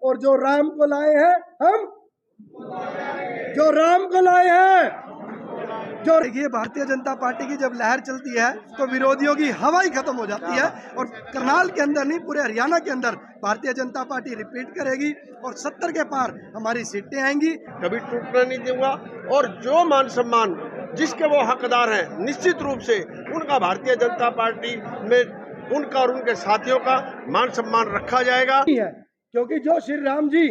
और जो राम को लाए हैं हम, जो राम को लाए हैं, जो देखिए भारतीय जनता पार्टी की जब लहर चलती है तो विरोधियों की हवा ही खत्म हो जाती है। और करनाल के अंदर नहीं, पूरे हरियाणा के अंदर भारतीय जनता पार्टी रिपीट करेगी और 70 के पार हमारी सीटें आएंगी। कभी टूटना नहीं दूंगा और जो मान सम्मान जिसके वो हकदार हैं, निश्चित रूप से उनका भारतीय जनता पार्टी में उनका और उनके साथियों का मान सम्मान रखा जाएगा। क्योंकि जो श्री राम जी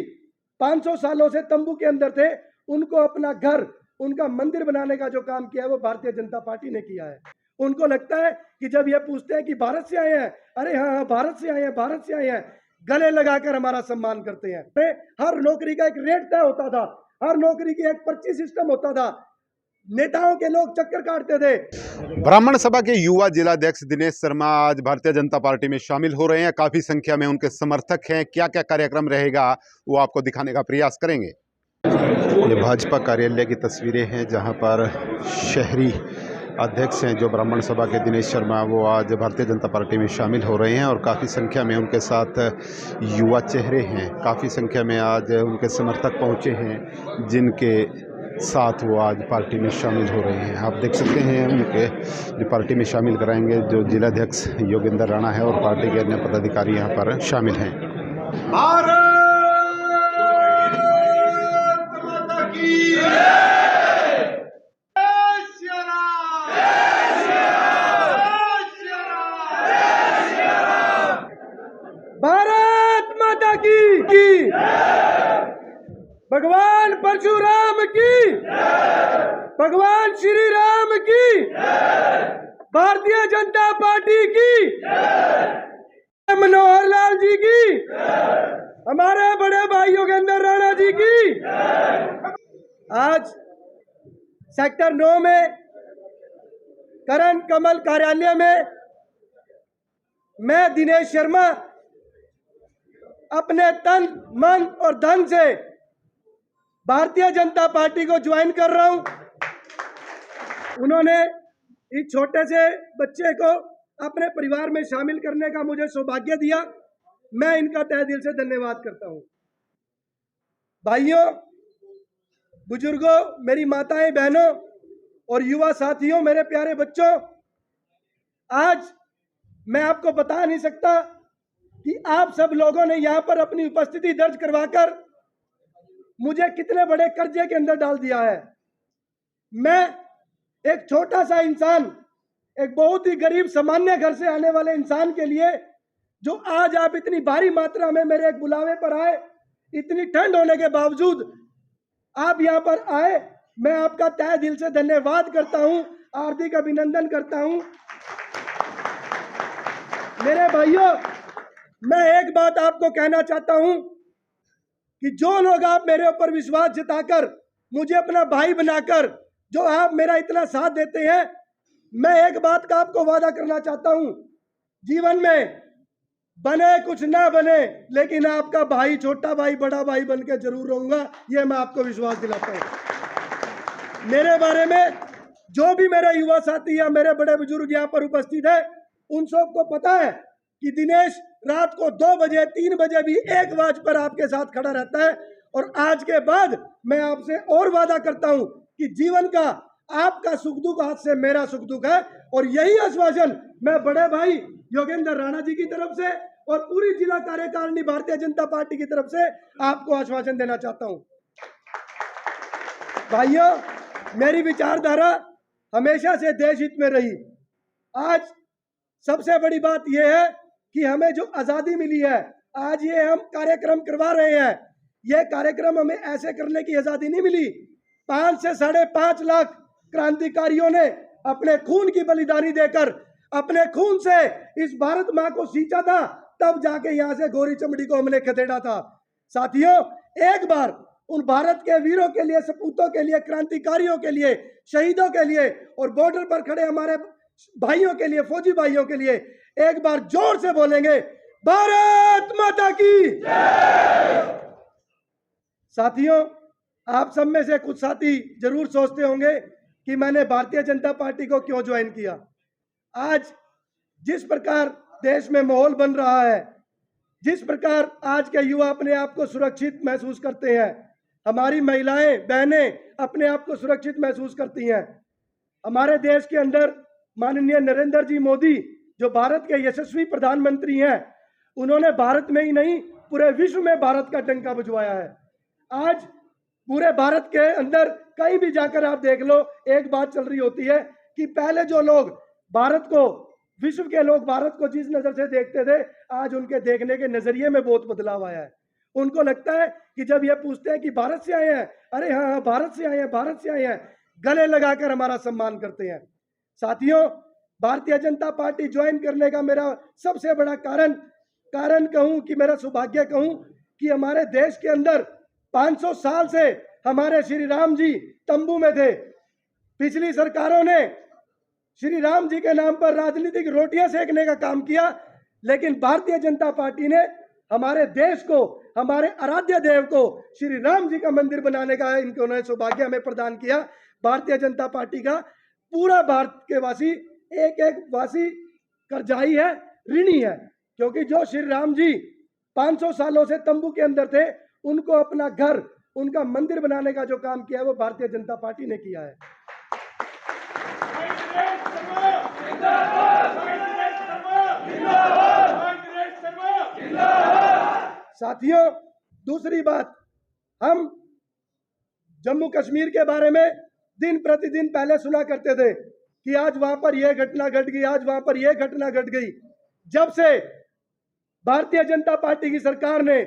500 सालों से तंबू के अंदर थे, उनको अपना घर, उनका मंदिर बनाने का जो काम किया है वो भारतीय जनता पार्टी ने किया है। उनको लगता है कि जब ये पूछते हैं कि भारत से आए हैं, अरे हाँ भारत से आए हैं, भारत से आए हैं, गले लगाकर हमारा सम्मान करते हैं। हर नौकरी का एक रेट तय होता था, हर नौकरी की एक पर्ची सिस्टम होता था, नेताओं के लोग चक्कर काटते थे। ब्राह्मण सभा के युवा जिलाध्यक्ष दिनेश शर्मा आज भारतीय जनता पार्टी में शामिल हो रहे हैं। काफी संख्या में उनके समर्थक हैं। क्या क्या कार्यक्रम रहेगा वो आपको दिखाने का प्रयास करेंगे। ये भाजपा कार्यालय की तस्वीरें हैं जहां पर शहरी अध्यक्ष हैं जो ब्राह्मण सभा के दिनेश शर्मा, वो आज भारतीय जनता पार्टी में शामिल हो रहे हैं और काफ़ी संख्या में उनके साथ युवा चेहरे हैं। काफ़ी संख्या में आज उनके समर्थक पहुंचे हैं जिनके साथ वो आज पार्टी में शामिल हो रहे हैं। आप देख सकते हैं उनके जो पार्टी में शामिल कराएंगे जो जिलाध्यक्ष योगेंद्र राणा है और पार्टी के अन्य पदाधिकारी यहाँ पर शामिल हैं। भारत माता की, भगवान परशुराम की, भगवान श्री राम की, भारतीय जनता पार्टी की, मनोहर लाल जी की, हमारे बड़े भाई योगेंद्र राणा जी की। आज सेक्टर 9 में करण कमल कार्यालय में मैं दिनेश शर्मा अपने तन मन और धन से भारतीय जनता पार्टी को ज्वाइन कर रहा हूं। उन्होंने इस छोटे से बच्चे को अपने परिवार में शामिल करने का मुझे सौभाग्य दिया। मैं इनका तहे दिल से धन्यवाद करता हूं। भाइयों, बुजुर्गों, मेरी माताएं, बहनों और युवा साथियों, मेरे प्यारे बच्चों, आज मैं आपको बता नहीं सकता कि आप सब लोगों ने यहां पर अपनी उपस्थिति दर्ज करवाकर मुझे कितने बड़े कर्जे के अंदर डाल दिया है। मैं एक छोटा सा इंसान, एक बहुत ही गरीब सामान्य घर से आने वाले इंसान के लिए जो आज आप इतनी भारी मात्रा में मेरे एक बुलावे पर आए, इतनी ठंड होने के बावजूद आप यहां पर आए, मैं आपका तहे दिल से धन्यवाद करता हूं, हार्दिक अभिनंदन करता हूं। मेरे भाइयों, मैं एक बात आपको कहना चाहता हूं कि जो लोग आप मेरे ऊपर विश्वास जताकर मुझे अपना भाई बनाकर जो आप मेरा इतना साथ देते हैं, मैं एक बात का आपको वादा करना चाहता हूं, जीवन में बने कुछ ना बने लेकिन आपका भाई, छोटा भाई, बड़ा भाई बन के जरूर रहूंगा, यह मैं आपको विश्वास दिलाता हूं। मेरे बारे में जो भी मेरे युवा साथी या मेरे बड़े बुजुर्ग यहाँ पर उपस्थित है, उन सबको पता है कि दिनेश रात को 2 बजे, 3 बजे भी 1 वाज पर आपके साथ खड़ा रहता है। और आज के बाद मैं आपसे और वादा करता हूं कि जीवन का आपका सुख दुख हाथ से मेरा सुख दुख है। और यही आश्वासन मैं बड़े भाई योगेंद्र राणा जी की तरफ से और पूरी जिला कार्यकारिणी भारतीय जनता पार्टी की तरफ से आपको आश्वासन देना चाहता हूं। भाइयों, मेरी विचारधारा हमेशा से देश हित में रही। आज सबसे बड़ी बात यह है कि हमें जो आजादी मिली है, आज ये हम कार्यक्रम करवा रहे हैं, ये कार्यक्रम हमें ऐसे करने की आजादी नहीं मिली। 5 से 5.5 लाख क्रांतिकारियों ने अपने खून की बलिदानी देकर, अपने खून से इस भारत माँ को सींचा था, तब जाके यहाँ से गोरी चमड़ी को हमने खदेड़ा था। साथियों, एक बार उन भारत के वीरों के लिए, सपूतों के लिए, क्रांतिकारियों के लिए, शहीदों के लिए और बॉर्डर पर खड़े हमारे भाइयों के लिए, फौजी भाइयों के लिए एक बार जोर से बोलेंगे, भारत माता की जय। साथियों, आप सब में से कुछ साथी जरूर सोचते होंगे कि मैंने भारतीय जनता पार्टी को क्यों ज्वाइन किया। आज जिस प्रकार देश में माहौल बन रहा है, जिस प्रकार आज के युवा अपने आप को सुरक्षित महसूस करते हैं, हमारी महिलाएं बहनें अपने आप को सुरक्षित महसूस करती हैं। हमारे देश के अंदर माननीय नरेंद्र जी मोदी जो भारत के यशस्वी प्रधानमंत्री हैं, उन्होंने भारत में ही नहीं पूरे विश्व में भारत का डंका बजवाया है। आज पूरे भारत के अंदर कहीं भी जाकर आप देख लो, एक बात चल रही होती है कि पहले जो लोग भारत को, विश्व के लोग भारत को जिस नजर से देखते थे, आज उनके देखने के नजरिए में बहुत बदलाव आया है। उनको लगता है कि जब ये पूछते हैं कि भारत से आए हैं, अरे हाँ हाँ भारत से आए हैं, भारत से आए हैं, गले लगाकर हमारा सम्मान करते हैं। साथियों, भारतीय जनता पार्टी ज्वाइन करने का मेरा सबसे बड़ा कारण कहूं कि मेरा सौभाग्य कहूं कि हमारे देश के अंदर 500 साल से हमारे श्री राम जी तंबू में थे। पिछली सरकारों ने श्री राम जी के नाम पर राजनीतिक रोटियां सेकने का काम किया, लेकिन भारतीय जनता पार्टी ने हमारे देश को, हमारे आराध्य देव को श्री राम जी का मंदिर बनाने का इन्होंने सौभाग्य हमें प्रदान किया। भारतीय जनता पार्टी का पूरा भारत के वासी, एक एक वासी कर्जाई है, ऋणी है, क्योंकि जो श्री राम जी 500 सालों से तंबू के अंदर थे, उनको अपना घर, उनका मंदिर बनाने का जो काम किया है वो भारतीय जनता पार्टी ने किया है। साथियों, दूसरी बात, हम जम्मू कश्मीर के बारे में दिन प्रतिदिन पहले सुना करते थे कि आज वहां पर यह घटना घट गई, आज वहां पर यह घटना घट गई। जब से भारतीय जनता पार्टी की सरकार ने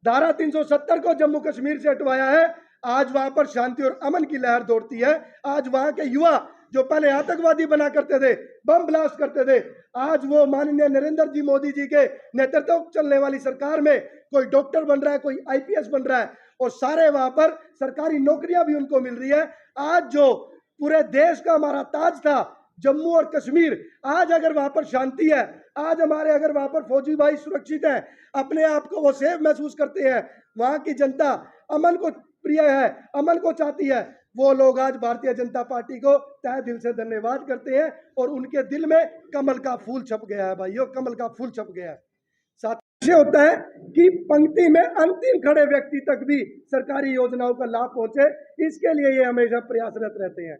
धारा 370 को जम्मू कश्मीर से हटवाया है, आज वहां पर शांति और अमन की लहर दौड़ती है। आज वहां के युवा जो पहले आतंकवादी बना करते थे, बम ब्लास्ट करते थे, आज वो माननीय नरेंद्र जी मोदी जी के नेतृत्व चलने वाली सरकार में कोई डॉक्टर बन रहा है, कोई आईपीएस बन रहा है, और सारे वहां पर सरकारी नौकरियां भी उनको मिल रही है। आज जो पूरे देश का हमारा ताज था जम्मू और कश्मीर, आज अगर वहां पर शांति है, आज हमारे अगर वहां पर फौजी भाई सुरक्षित हैं, अपने आप को वो सेफ महसूस करते हैं, वहां की जनता अमन को प्रिय है, अमन को चाहती है, वो लोग आज भारतीय जनता पार्टी को तहे दिल से धन्यवाद करते हैं और उनके दिल में कमल का फूल छप गया है। भाइयों, कमल का फूल छप गया है। साथ ही होता है कि पंक्ति में अंतिम खड़े व्यक्ति तक भी सरकारी योजनाओं का लाभ पहुंचे, इसके लिए ये हमेशा प्रयासरत रहते हैं।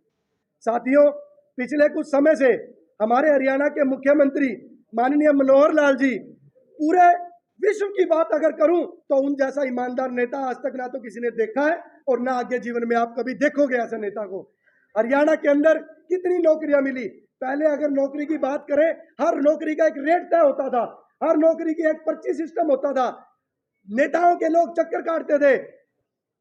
साथियों, पिछले कुछ समय से हमारे हरियाणा के मुख्यमंत्री माननीय मनोहर लाल जी, पूरे विश्व की बात अगर करूं तो उन जैसा ईमानदार नेता आज तक ना तो किसी ने देखा है और ना आगे जीवन में आप कभी देखोगे ऐसे नेता को। हरियाणा के अंदर कितनी नौकरियां मिली, पहले अगर नौकरी की बात करें, हर नौकरी का एक रेट तय होता था, हर नौकरी की एक पर्ची सिस्टम होता था, नेताओं के लोग चक्कर काटते थे,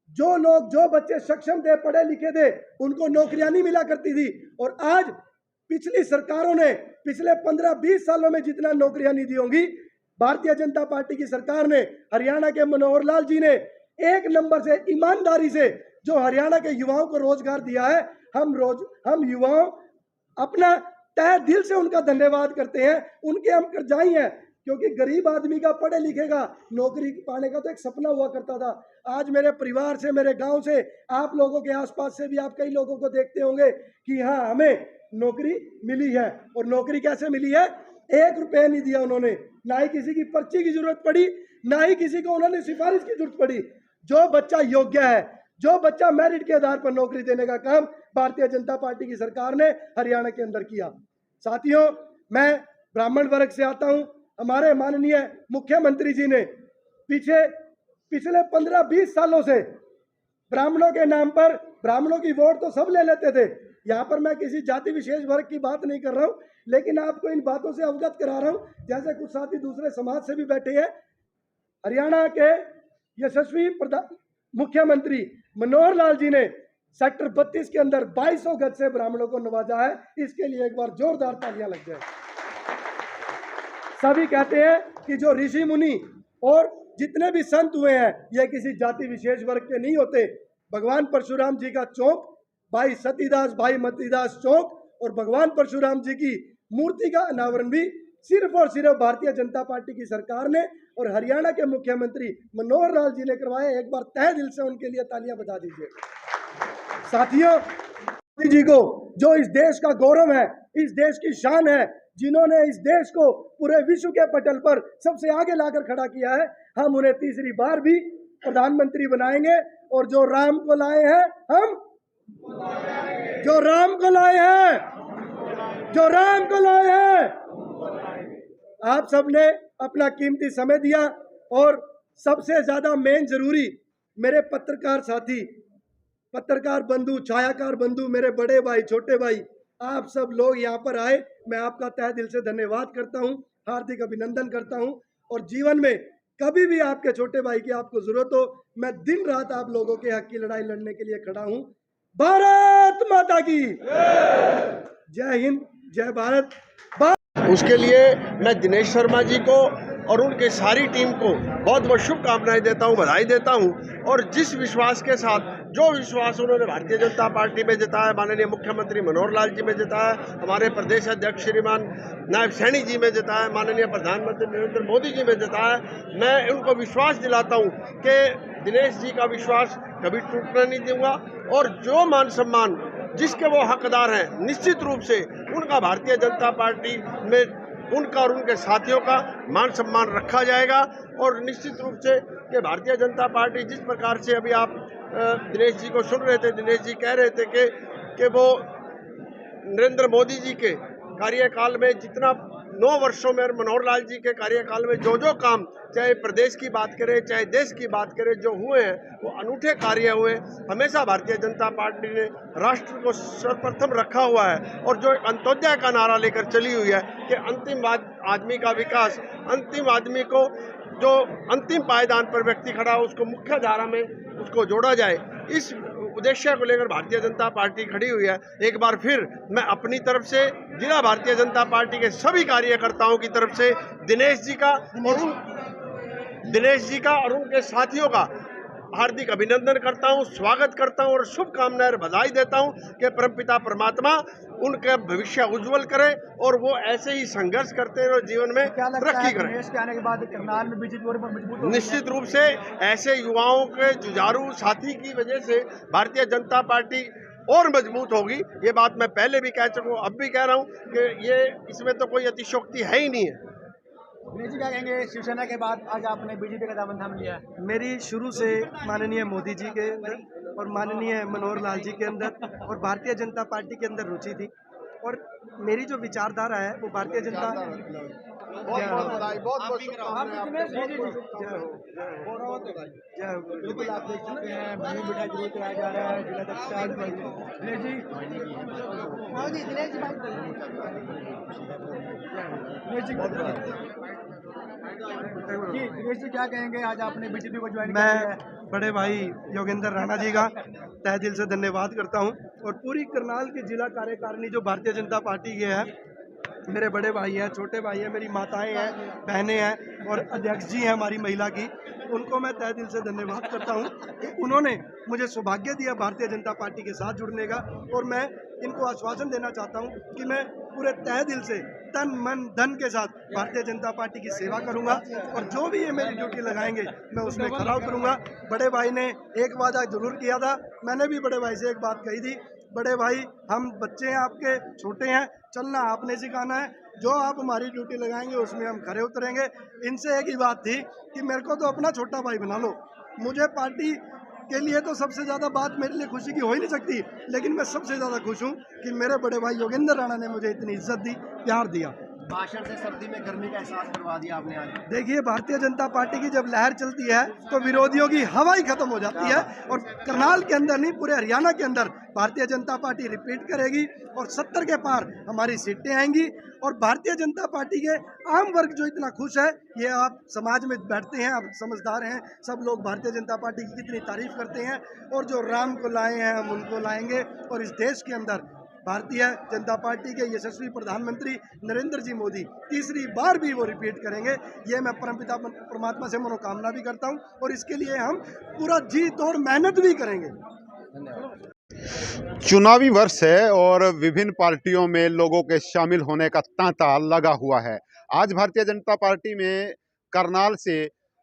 जो लोग, जो बच्चे सक्षम थे, पढ़े लिखे थे, उनको नौकरियां नहीं मिला करती थी। और आज पिछली सरकारों ने पिछले 15-20 सालों में जितना नौकरियां नहीं दी होंगी, भारतीय जनता पार्टी की सरकार ने, हरियाणा के मनोहर लाल जी ने एक नंबर से ईमानदारी से जो हरियाणा के युवाओं को रोजगार दिया है, हम युवाओं अपना तहे दिल से उनका धन्यवाद करते हैं। उनके हम कर्जाई हैं, क्योंकि गरीब आदमी का, पढ़े लिखे का नौकरी पाने का तो एक सपना हुआ करता था। आज मेरे परिवार से, मेरे गांव से, आप लोगों के आसपास से भी आप कई लोगों को देखते होंगे कि हाँ, हमें नौकरी मिली है। और नौकरी कैसे मिली है? 1 रुपया नहीं दिया उन्होंने, ना ही किसी की पर्ची की जरूरत पड़ी, ना ही किसी को उन्होंने सिफारिश की जरूरत पड़ी। जो बच्चा योग्य है, जो बच्चा मेरिट के आधार पर नौकरी देने का काम भारतीय जनता पार्टी की सरकार ने हरियाणा के अंदर किया। साथियों, मैं ब्राह्मण वर्ग से आता हूं। हमारे माननीय मुख्यमंत्री जी ने पिछले 15-20 सालों से ब्राह्मणों के नाम पर, ब्राह्मणों की वोट तो सब ले लेते थे, यहाँ पर मैं किसी जाति विशेष वर्ग की बात नहीं कर रहा हूँ, लेकिन आपको इन बातों से अवगत करा रहा हूँ, जैसे कुछ साथी दूसरे समाज से भी बैठे हैं। हरियाणा के यशस्वी मुख्यमंत्री मनोहर लाल जी ने सेक्टर 32 के अंदर 2200 गज से ब्राह्मणों को नवाजा है। इसके लिए एक बार जोरदार तालियां लग जाए। सभी कहते हैं कि जो ऋषि मुनि और जितने भी संत हुए हैं, ये किसी जाति विशेष वर्ग के नहीं होते। भगवान परशुराम जी का चौक, भाई सतीदास, भाई मतीदास चौक और भगवान परशुराम जी की मूर्ति का अनावरण भी सिर्फ और सिर्फ भारतीय जनता पार्टी की सरकार ने और हरियाणा के मुख्यमंत्री मनोहर लाल जी ने करवाया। एक बार तहे दिल से उनके लिए तालियां बजा दीजिए। साथियों, मोदी जी को, जो इस देश का गौरव है, इस देश की शान है, जिन्होंने इस देश को पूरे विश्व के पटल पर सबसे आगे लाकर खड़ा किया है, हम उन्हें तीसरी बार भी प्रधानमंत्री बनाएंगे। और जो राम को लाए हैं हम, जो राम को लाए हैं, जो राम को लाए हैं, आप सबने अपना कीमती समय दिया। और सबसे ज्यादा मेन जरूरी मेरे पत्रकार साथी, पत्रकार बंधु, छायाकार बंधु, मेरे बड़े भाई, छोटे भाई, आप सब लोग यहाँ पर आए, मैं आपका तहे दिल से धन्यवाद करता हूँ, हार्दिक अभिनंदन करता हूँ। और जीवन में कभी भी आपके छोटे भाई की आपको जरूरत हो, मैं दिन रात आप लोगों के हक की लड़ाई लड़ने के लिए खड़ा हूँ। भारत माता की जय हिंद, जय भारत। उसके लिए मैं दिनेश शर्मा जी को और उनके सारी टीम को बहुत बहुत शुभकामनाएं देता हूं, बधाई देता हूं। और जिस विश्वास के साथ, जो विश्वास उन्होंने भारतीय जनता पार्टी में जताया, माननीय मुख्यमंत्री मनोहर लाल जी में जताया, हमारे प्रदेश अध्यक्ष श्रीमान नायब सैनी जी में जताया, माननीय प्रधानमंत्री नरेंद्र मोदी जी में जताया, मैं उनको विश्वास दिलाता हूँ कि दिनेश जी का विश्वास कभी टूटने नहीं दूंगा। और जो मान सम्मान जिसके वो हकदार हैं, निश्चित रूप से उनका भारतीय जनता पार्टी में उनका और उनके साथियों का मान सम्मान रखा जाएगा। और निश्चित रूप से कि भारतीय जनता पार्टी जिस प्रकार से अभी आप दिनेश जी को सुन रहे थे, दिनेश जी कह रहे थे कि वो नरेंद्र मोदी जी के कार्यकाल में जितना 9 वर्षों में मनोहर लाल जी के कार्यकाल में जो जो काम, चाहे प्रदेश की बात करें चाहे देश की बात करें, जो हुए हैं वो अनूठे कार्य हुए। हमेशा भारतीय जनता पार्टी ने राष्ट्र को सर्वप्रथम रखा हुआ है और जो अंत्योदय का नारा लेकर चली हुई है कि अंतिम आदमी का विकास, अंतिम आदमी को जो अंतिम पायदान पर व्यक्ति खड़ा हो उसको मुख्य धारा में उसको जोड़ा जाए, इस उद्देश्य को लेकर भारतीय जनता पार्टी खड़ी हुई है। एक बार फिर मैं अपनी तरफ से, जिला भारतीय जनता पार्टी के सभी कार्यकर्ताओं की तरफ से दिनेश जी का और उनके साथियों का हार्दिक अभिनंदन करता हूं, स्वागत करता हूं और शुभकामनाएं और बधाई देता हूं कि परमपिता परमात्मा उनका भविष्य उज्जवल करे और वो ऐसे ही संघर्ष करते रहे, जीवन में तरक्की करें। देश के आने के बाद करनाल में बीजेपी और मजबूत होगी। निश्चित रूप से ऐसे युवाओं के जुझारू साथी की वजह से भारतीय जनता पार्टी और मजबूत होगी। ये बात मैं पहले भी कह चुका हूँ, अब भी कह रहा हूँ कि ये इसमें तो कोई अतिशयोक्ति है ही नहीं है। दिनेश जी क्या कहेंगे, शिवसेना के बाद आज आपने बीजेपी का दामन थाम लिया है? मेरी शुरू से माननीय मोदी जी के अंदर और माननीय मनोहर लाल जी के अंदर और भारतीय जनता पार्टी के अंदर रुचि थी। और मेरी जो विचारधारा है वो भारतीय जनता बहुत बधाई, बहुत शुभकामनाएं। बिल्कुल आप देख सकते हैं भूमि मिठाई जरूर कराया जा रहा है। जिला दिनेश जी क्या कहेंगे, आज आपने बीजेपी को ज्वाइन किया है? मैं बड़े भाई योगेंद्र राणा जी का तहे दिल से धन्यवाद करता हूं और पूरी करनाल की जिला कार्यकारिणी जो भारतीय जनता पार्टी के है, मेरे बड़े भाई हैं, छोटे भाई हैं, मेरी माताएं हैं, बहनें हैं और अध्यक्ष जी हैं हमारी महिला की, उनको मैं तहे दिल से धन्यवाद करता हूं कि उन्होंने मुझे सौभाग्य दिया भारतीय जनता पार्टी के साथ जुड़ने का। और मैं इनको आश्वासन देना चाहता हूं कि मैं पूरे तहे दिल से, तन मन धन के साथ भारतीय जनता पार्टी की सेवा करूंगा और जो भी ये मेरी ड्यूटी लगाएंगे मैं उसमें खरा उतरूंगा। बड़े भाई ने एक वादा जरूर किया था, मैंने भी बड़े भाई से एक बात कही थी, बड़े भाई हम बच्चे हैं आपके, छोटे हैं, चलना आपने सिखाना है, जो आप हमारी ड्यूटी लगाएंगे उसमें हम खरे उतरेंगे। इनसे एक ही बात थी कि मेरे को तो अपना छोटा भाई बना लो, मुझे पार्टी के लिए तो सबसे ज़्यादा बात मेरे लिए खुशी की हो ही नहीं सकती, लेकिन मैं सबसे ज़्यादा खुश हूँ कि मेरे बड़े भाई योगेंद्र राणा ने मुझे इतनी इज्जत दी, प्यार दिया। भाषण से सर्दी में गर्मी का एहसास करवा दिया आपने आज। देखिए, भारतीय जनता पार्टी की जब लहर चलती है तो विरोधियों की हवा ही खत्म हो जाती है और करनाल के अंदर नहीं, पूरे हरियाणा के अंदर भारतीय जनता पार्टी रिपीट करेगी और 70 के पार हमारी सीटें आएंगी। और भारतीय जनता पार्टी के आम वर्ग जो इतना खुश है, ये आप समाज में बैठते हैं, आप समझदार हैं, सब लोग भारतीय जनता पार्टी की कितनी तारीफ करते हैं। और जो राम को लाए हैं हम उनको लाएंगे और इस देश के अंदर भारतीय जनता पार्टी के यशस्वी प्रधानमंत्री नरेंद्र जी मोदी तीसरी बार भी वो रिपीट करेंगे। ये मैं परमपिता परमात्मा से मनोकामना भी करता हूँ और इसके लिए हम पूरा जी तोड़ मेहनत भी करेंगे। चुनावी वर्ष है और विभिन्न पार्टियों में लोगों के शामिल होने का तांता लगा हुआ है। आज भारतीय जनता पार्टी में करनाल से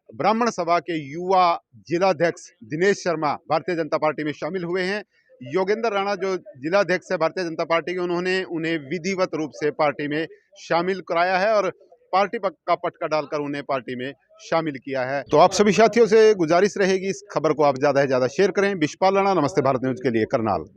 ब्राह्मण सभा के युवा जिलाध्यक्ष दिनेश शर्मा भारतीय जनता पार्टी में शामिल हुए हैं। योगेंद्र राणा जो जिलाध्यक्ष है भारतीय जनता पार्टी के, उन्होंने उन्हें विधिवत रूप से पार्टी में शामिल कराया है और पार्टी का पटका डालकर उन्हें पार्टी में शामिल किया है। तो आप सभी साथियों से गुजारिश रहेगी, इस खबर को आप ज़्यादा से ज़्यादा शेयर करें। विशपाल राणा, नमस्ते भारत न्यूज़ के लिए, करनाल।